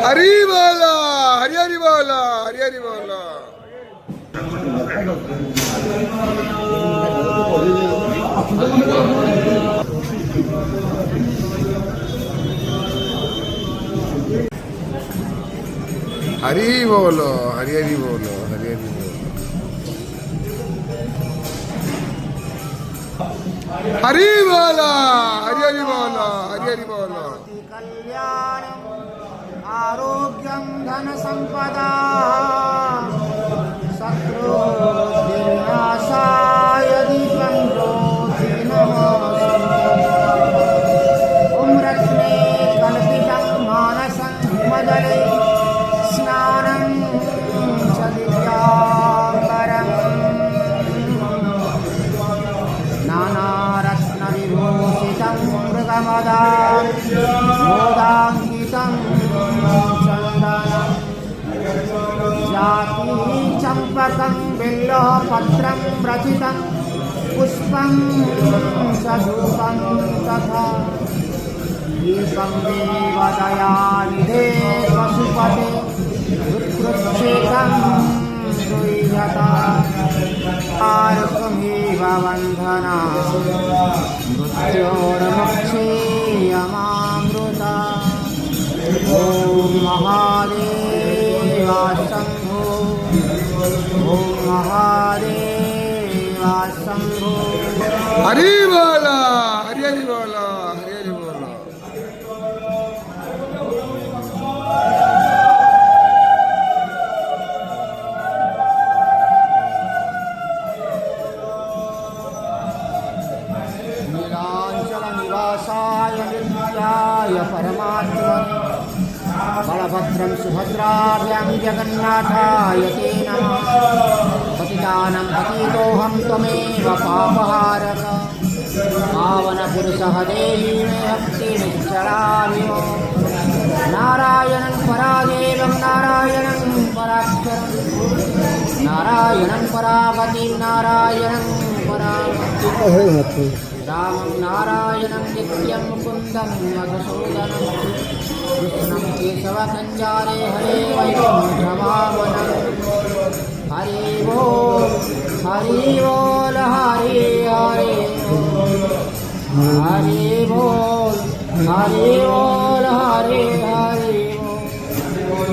हरी बोला, हरी हरी बोला, हरी हरी बोला. हरी बोलो, हरी हरी बोलो, हरी हरी बोलो. हरी बोला, हरी हरी बोला, हरी हरी बोला. कल्याणं आरोग्यं धन संपदा शत्रुर्विनाशाय दीपं ज्योति नमः. ॐ रत्ने कल्पितं मानसं हिमजले स्नानं च दिव्याम्बरम् नानारत्नविभूषितं मृगमदाङ्कितं चन्दनं जाति चम्पकं बिल्वपत्रं रचितं पुष्पं च धूपं तथा दीपं देवदयानिधे पशुपते उत्कृष्टेकं गृह्यता आर्कमेव बन्धना मृत्योर्मुक्षीयमामृता. ॐ महादेवा शम्भो, ॐ महादेवा शम्भो. हरी बोला, हरी हरी बोला, हरी हरी बोला. निवासाय नित्याय परमात्मने बलभद्रं सुभद्राभ्यां जगन्नाथाय ते नमः. पतितानं पतितोऽहं त्वमेव पापहारक पावनपुरुषः देहि मे भक्तिनिश्चलामिव. नारायणं परादेवं नारायणं पराक्षरं नारायणं परागतिं नारायणं परागतिं रामं नारायणं नित्यं मुकुन्दं मधुसूदनं कृष्णं केशवसञ्जारे हरे वैकुण्ठवामनं. हरि बोल, हरि बोल, हरि हरि हरि बोल, हरि बोल, हरि हरि बोल.